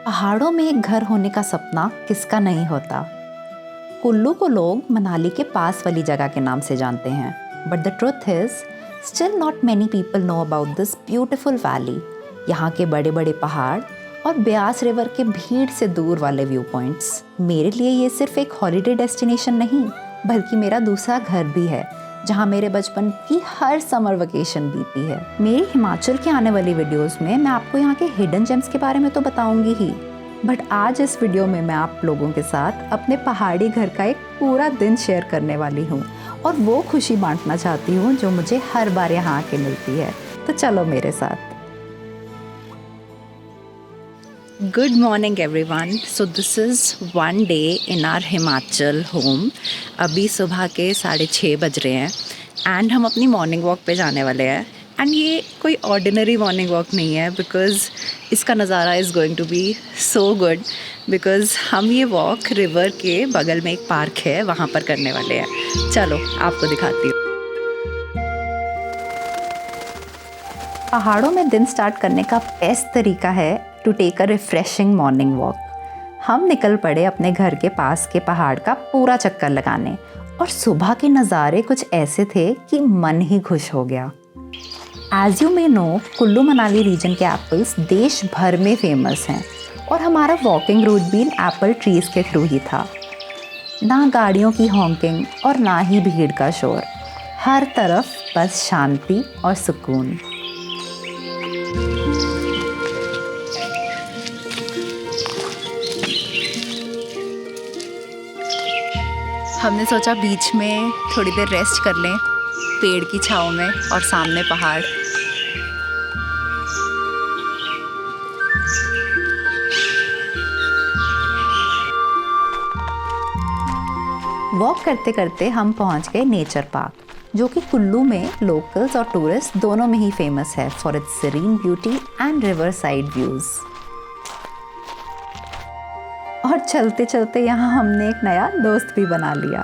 पहाड़ों में एक घर होने का सपना किसका नहीं होता। कुल्लू को लोग मनाली के पास वाली जगह के नाम से जानते हैं, but the truth is still not many people know about this beautiful valley. यहाँ के बड़े बड़े पहाड़ और ब्यास रिवर के भीड़ से दूर वाले व्यू पॉइंट्स मेरे लिए ये सिर्फ एक हॉलीडे डेस्टिनेशन नहीं, बल्कि मेरा दूसरा घर भी है, जहाँ मेरे बचपन की हर समर वेकेशन बीती है। मेरी हिमाचल के आने वाली वीडियोस में मैं आपको यहाँ के हिडन जेम्स के बारे में तो बताऊंगी ही, बट आज इस वीडियो में मैं आप लोगों के साथ अपने पहाड़ी घर का एक पूरा दिन शेयर करने वाली हूँ और वो खुशी बांटना चाहती हूँ जो मुझे हर बार यहाँ आके मिलती है। तो चलो मेरे साथ। Good morning everyone. So this is one day in our Himachal home. अभी सुबह के 6:30 बज रहे हैं एंड हम अपनी मॉर्निंग वॉक पे जाने वाले हैं। एंड ये कोई ऑर्डिनरी मॉर्निंग वॉक नहीं है, बिकॉज़ इसका नज़ारा is going to be so good, because हम ये वॉक रिवर के बगल में एक पार्क है वहाँ पर करने वाले हैं। चलो आपको दिखाती हूँ। पहाड़ों में दिन स्टार्ट करने का बेस्ट तरीका है to take a refreshing morning walk. हम निकल पड़े अपने घर के पास के पहाड़ का पूरा चक्कर लगाने और सुबह के नज़ारे कुछ ऐसे थे कि मन ही खुश हो गया। As you may know, Kullu Manali region के एप्पल्स देश भर में फेमस हैं और हमारा वॉकिंग रूट भी इन एप्पल ट्रीज़ के थ्रू ही था। ना गाड़ियों की हॉन्किंग और ना ही भीड़ का शोर, हर तरफ बस शांति और सुकून। हमने सोचा बीच में थोड़ी देर रेस्ट कर लें, पेड़ की छाँव में, और सामने पहाड़। वॉक करते करते हम पहुंच गए नेचर पार्क, जो कि कुल्लू में लोकल्स और टूरिस्ट दोनों में ही फेमस है for its serene beauty and river side views. और चलते चलते यहाँ हमने एक नया दोस्त भी बना लिया।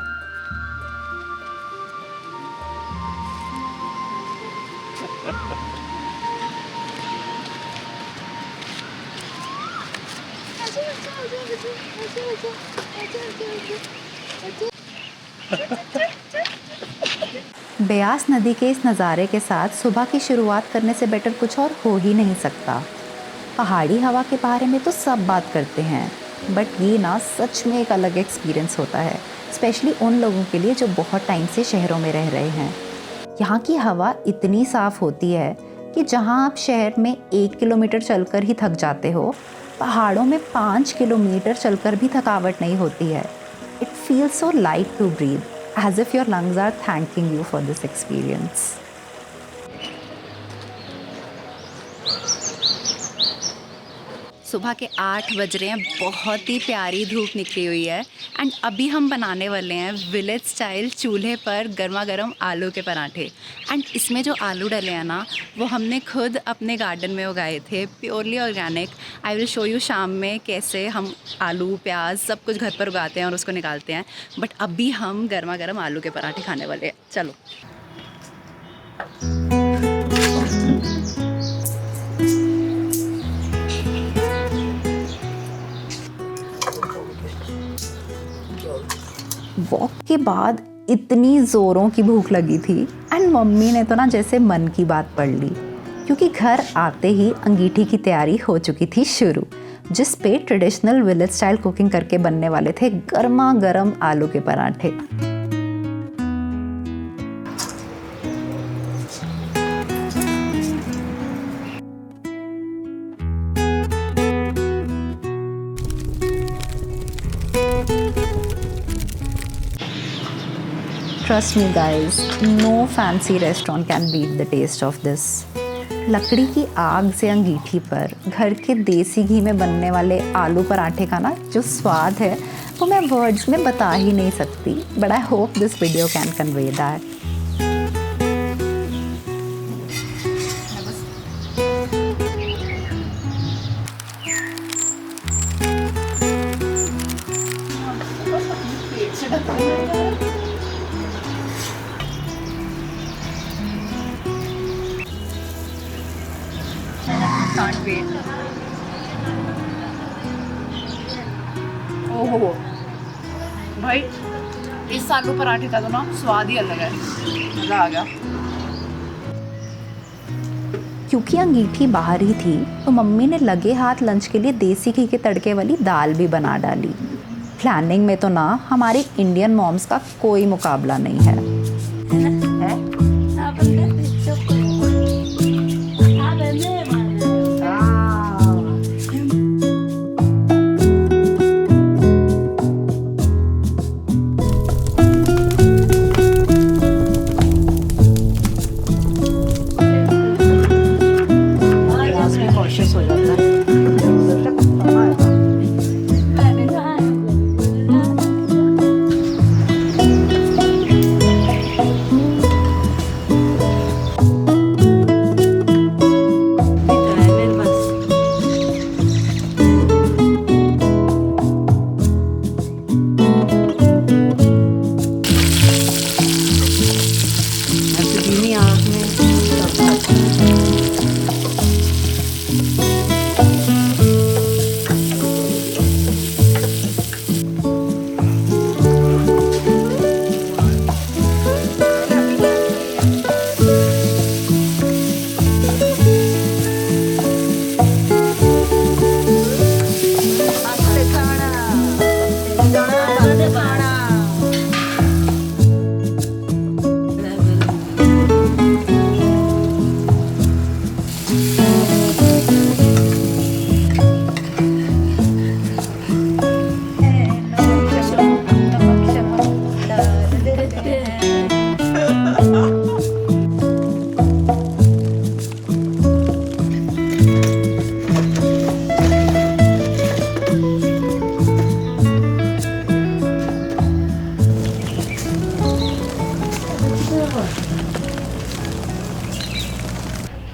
ब्यास नदी के इस नज़ारे के साथ सुबह की शुरुआत करने से बेटर कुछ और हो ही नहीं सकता। पहाड़ी हवा के बारे में तो सब बात करते हैं, बट ये ना सच में एक अलग एक्सपीरियंस होता है, स्पेशली उन लोगों के लिए जो बहुत टाइम से शहरों में रह रहे हैं। यहाँ की हवा इतनी साफ़ होती है कि जहाँ आप शहर में 1 किलोमीटर चलकर ही थक जाते हो, पहाड़ों में 5 किलोमीटर चलकर भी थकावट नहीं होती है। It feels so light to breathe, as if your lungs are thanking you for this experience. सुबह के 8 बज रहे हैं, बहुत ही प्यारी धूप निकली हुई है एंड अभी हम बनाने वाले हैं विलेज स्टाइल चूल्हे पर गर्मा गर्म आलू के पराठे। एंड इसमें जो आलू डले हैं ना, वो हमने खुद अपने गार्डन में उगाए थे, purely organic. I will show you शाम में कैसे हम आलू प्याज सब कुछ घर पर उगाते हैं और उसको निकालते हैं, बट अभी हम गर्मा गर्म आलू के पराठे खाने वाले हैं। चलो। वॉक के बाद इतनी ज़ोरों की भूख लगी थी एंड मम्मी ने तो ना जैसे मन की बात पढ़ ली, क्योंकि घर आते ही अंगीठी की तैयारी हो चुकी थी शुरू, जिस पे ट्रेडिशनल विलेज स्टाइल कुकिंग करके बनने वाले थे गर्मा गर्म आलू के पराठे। Trust me guys, no fancy restaurant can beat the taste of this. लकड़ी की आग से अंगीठी पर घर के देसी घी में बनने वाले आलू पराठे का ना जो स्वाद है, वो मैं वर्ड्स में बता ही नहीं सकती, but I hope this video can convey that. Can't wait. ओहो भाई, इस आलू पराठे का तो ना स्वाद ही अलग है, मज़ा आ गया। क्योंकि अंगीठी बाहर ही थी तो मम्मी ने लगे हाथ लंच के लिए देसी घी के तड़के वाली दाल भी बना डाली। प्लानिंग में तो ना हमारी इंडियन मॉम्स का कोई मुकाबला नहीं है। कॉन्शियस हो जाता है।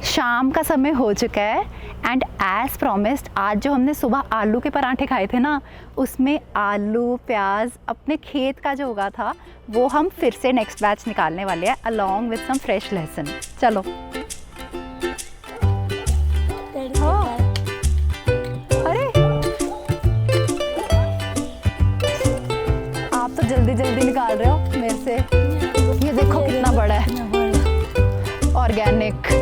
शाम का समय हो चुका है एंड एज प्रॉमिस्ड आज जो हमने सुबह आलू के पराठे खाए थे ना, उसमें आलू प्याज अपने खेत का जो उगा था वो हम फिर से नेक्स्ट बैच निकालने वाले हैं अलॉन्ग विद सम फ्रेश लहसुन। चलो। अरे आप तो जल्दी जल्दी निकाल रहे हो मेरे से। ये देखो कितना बड़ा है, ऑर्गेनिक,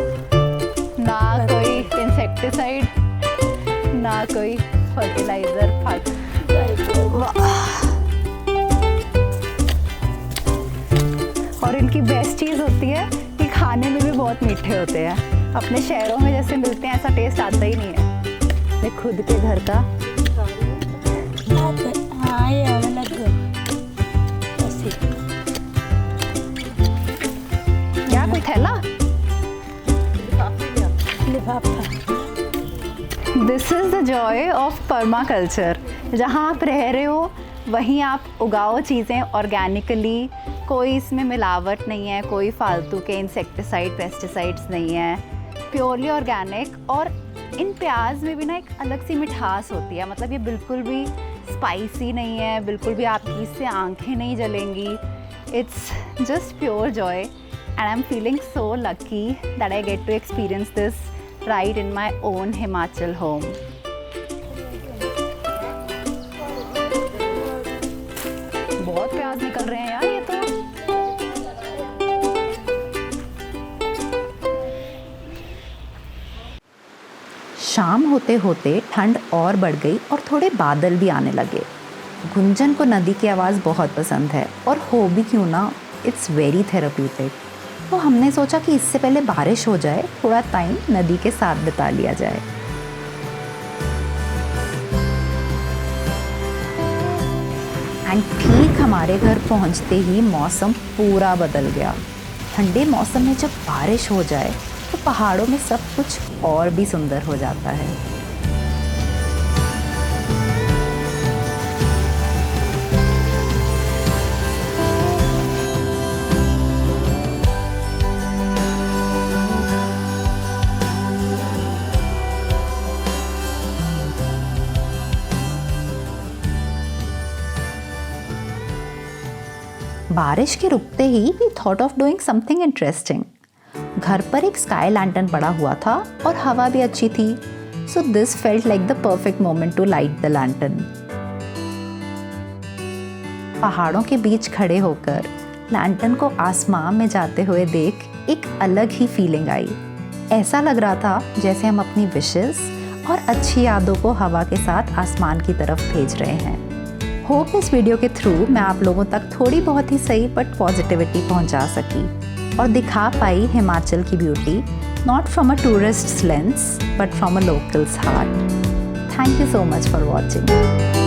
ना कोई इंसेक्टिसाइड ना कोई फर्टिलाइजर। और इनकी बेस्ट चीज़ होती है कि खाने में भी बहुत मीठे होते हैं। अपने शहरों में जैसे मिलते हैं ऐसा टेस्ट आता ही नहीं है। ये खुद के घर का। क्या कोई थैला? This is the Joy of permaculture. जहाँ आप रह रहे हो वहीं आप उगाओ चीज़ें ऑर्गेनिकली, कोई इसमें मिलावट नहीं है, कोई फालतू के इंसेक्टिसाइड पेस्टिसाइड्स नहीं है, प्योरली ऑर्गेनिक। और इन प्याज में भी ना एक अलग सी मिठास होती है, मतलब ये बिल्कुल भी स्पाइसी नहीं है, बिल्कुल भी आपकी इससे आंखें नहीं जलेंगी। It's just pure joy and I am feeling so lucky that I get to experience this right in my own Himachal home. बहुत प्याज निकल रहे हैं यार ये तो। शाम होते होते ठंड और बढ़ गई और थोड़े बादल भी आने लगे। गुंजन को नदी की आवाज़ बहुत पसंद है और हो भी क्यों ना, इट्स वेरी थेरेप्यूटिक। तो हमने सोचा कि इससे पहले बारिश हो जाए थोड़ा टाइम नदी के साथ बिता लिया जाए। एंड ठीक हमारे घर पहुंचते ही मौसम पूरा बदल गया। ठंडे मौसम में जब बारिश हो जाए तो पहाड़ों में सब कुछ और भी सुंदर हो जाता है। बारिश के रुकते ही we thought of doing something interesting. घर पर एक स्काई लैंटर्न पड़ा हुआ था और हवा भी अच्छी थी, so this felt like the perfect moment to light the lantern. पहाड़ों के बीच खड़े होकर लैंटर्न को आसमान में जाते हुए देख एक अलग ही फीलिंग आई। ऐसा लग रहा था जैसे हम अपनी विशेस और अच्छी यादों को हवा के साथ आसमान की तरफ भेज रहे हैं। होप इस वीडियो के थ्रू मैं आप लोगों तक थोड़ी बहुत ही सही बट पॉजिटिविटी पहुंचा सकी और दिखा पाई हिमाचल की beauty, not from a tourist lens but from a locals heart. Thank you so much for watching.